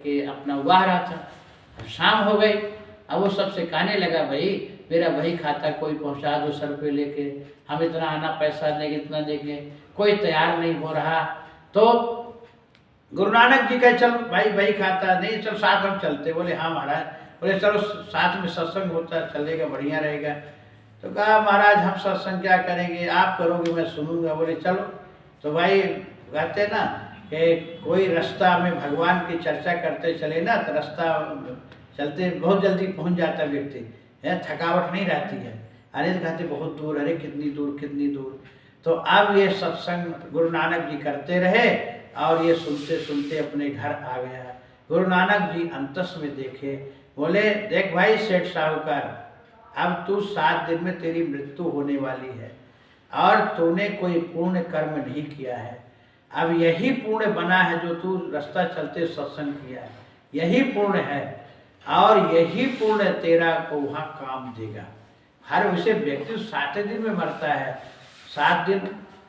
के अपना उबाह रहा था। अब शाम हो गई, अब वो सबसे कहने लगा, भाई मेरा वही खाता कोई पहुंचा दो 100 रुपये लेके, हम इतना आना पैसा देंगे इतना देंगे, कोई तैयार नहीं हो रहा। तो गुरु नानक जी कहे चल भाई वही खाता नहीं, चल साथ हम चलते। बोले हाँ महाराज। बोले चलो साथ में सत्संग होता है, चलेगा बढ़िया रहेगा। तो कहा महाराज हम सत्संग क्या करेंगे, आप करोगे मैं सुनूंगा। बोले चलो। तो भाई कहते ना कि कोई रास्ता में भगवान की चर्चा करते चले ना तो रास्ता चलते बहुत जल्दी पहुंच जाता है व्यक्ति, है थकावट नहीं रहती है। अरे तो कहते बहुत दूर, अरे कितनी दूर कितनी दूर। तो अब ये सत्संग गुरु नानक जी करते रहे और ये सुनते सुनते अपने घर आ गया। गुरु नानक जी अंतस में देखे, बोले देख भाई सेठ साहूकार, अब तू 7 दिन में तेरी मृत्यु होने वाली है और तूने कोई पुण्य कर्म नहीं किया है। अब यही पुण्य बना है जो तू रास्ता चलते सत्संग किया है, यही पुण्य है और यही पुण्य तेरा को वहाँ काम देगा। हर वैसे व्यक्ति 7 दिन में मरता है, 7 दिन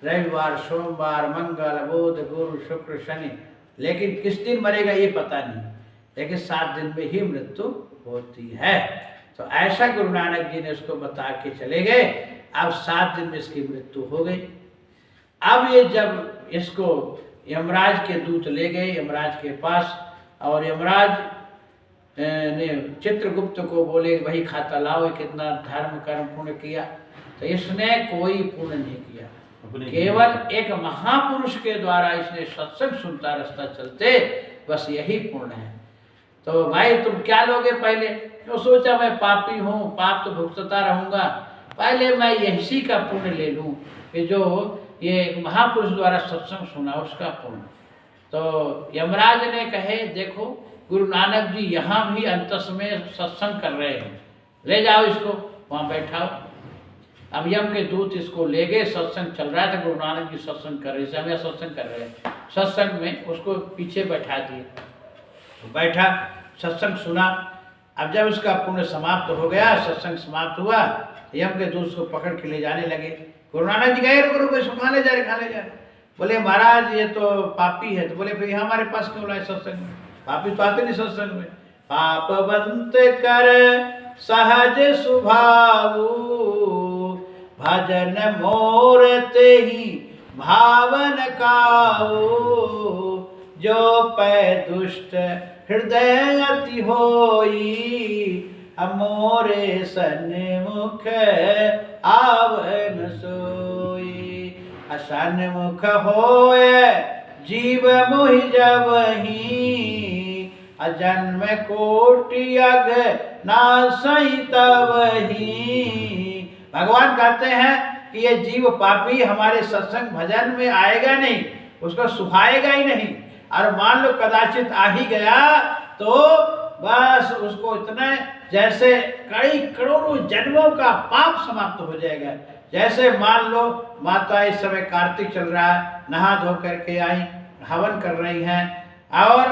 रविवार सोमवार मंगल बुध गुरु शुक्र शनि, लेकिन किस दिन मरेगा ये पता नहीं, लेकिन 7 दिन में ही मृत्यु होती है। तो ऐसा गुरु नानक जी ने उसको बता के चले गए। अब 7 दिन में इसकी मृत्यु हो गई। अब ये जब इसको यमराज के दूत ले गए यमराज के पास, और यमराज ने चित्रगुप्त को बोले वही खाता लाओ, कितना धर्म कर्म पुण्य किया। तो इसने कोई पुण्य नहीं किया, केवल एक महापुरुष के द्वारा इसने सत्संग सुनता रास्ता चलते, बस यही पुण्य है। तो भाई तुम क्या लोगे पहले? तो सोचा मैं पापी हूँ, पाप तो भुगतता रहूँगा, पहले मैं यही का पुण्य ले लूँ कि जो ये एक महापुरुष द्वारा सत्संग सुना उसका पुण्य। तो यमराज ने कहे देखो गुरु नानक जी यहाँ भी अंतस में सत्संग कर रहे हैं, ले जाओ इसको वहाँ बैठाओ। अब यम के दूत इसको ले गए, सत्संग चल रहा था, गुरु नानक जी सत्संग कर रहे, समय सत्संग कर रहे हैं, सत्संग में उसको पीछे बैठा दिए। तो बैठा सत्संग सुना। अब जब उसका पुण्य समाप्त हो गया, सत्संग समाप्त हुआ, यम के दूत उसको पकड़ के ले जाने लगे। गुरु नानक जी गए रुको इसको कहाँ ले जा रहे, कहाँ ले जा रहे? बोले महाराज ये तो पापी है। तो बोले फिर हमारे पास क्यों लाए सत्संग में? पापी तो आते नहीं सत्संग में। पापवंत कर सहज स्वभाव, भजन मोर ते ही भावन काऊ, जो पै दुष्ट हृदय अति होई, मोरे सन्मुख आवन सोई। असन्मुख होए जीव मोहि जबहि, अजन्म कोटि अघ नासई तबहि। भगवान कहते हैं कि ये जीव पापी हमारे सत्संग भजन में आएगा नहीं, उसको सुहाएगा ही नहीं, और मान लो कदाचित आ ही गया तो बस उसको इतना जैसे कई करोड़ों जन्मों का पाप समाप्त हो जाएगा। जैसे मान लो माता इस समय कार्तिक चल रहा है, नहा धो करके आई, हवन कर रही हैं, और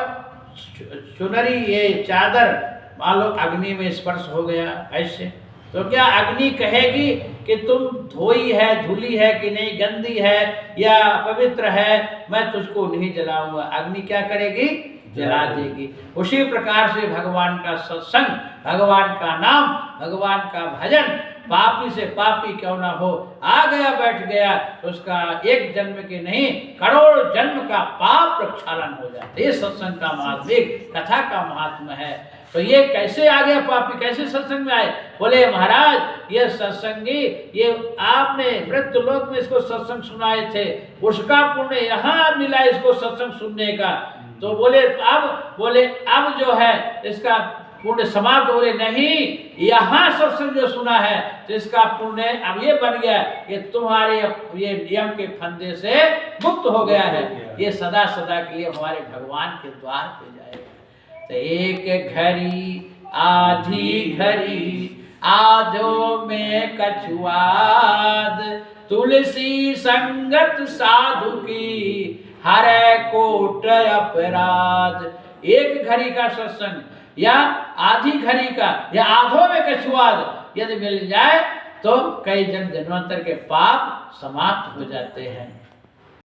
चुनरी ये चादर मान लो अग्नि में स्पर्श हो गया ऐसे, तो क्या अग्नि कहेगी कि तुम धोई है धुली है कि नहीं, गंदी है या पवित्र है, मैं तुझको नहीं जलाऊंगा? अग्नि क्या करेगी? जला देगी। उसी प्रकार से भगवान का सत्संग, भगवान का नाम, भगवान का भजन, पापी से पापी क्यों ना हो, आ गया बैठ गया, उसका एक जन्म के नहीं करोड़ जन्म का पाप प्रक्षालन हो जाता है। ये सत्संग का महात्म्य, कथा का महात्मा है। तो ये कैसे आ गया पापी, कैसे सत्संग में आए? बोले महाराज ये सत्संगी, ये आपने मृत्यु लोक में इसको सत्संग सुनाए थे, उसका पुण्य यहाँ मिला इसको सत्संग सुनने का। तो बोले अब जो है इसका पुण्य समाप्त हो रहे नहीं, यहाँ सत्संग जो सुना है तो इसका पुण्य अब ये बन गया कि तुम्हारे ये नियम के फंदे से मुक्त हो गया है, ये सदा सदा के लिए हमारे भगवान के द्वार पे जाएगा। तो एक घड़ी आधी घड़ी आधो में कछुआद, तुलसी संगत साधु की हरे कोट अपराध। एक घड़ी का सत्संग या आधी घड़ी का या आधों में कछुआद यदि मिल जाए तो कई जन्मांतर के पाप समाप्त हो जाते हैं।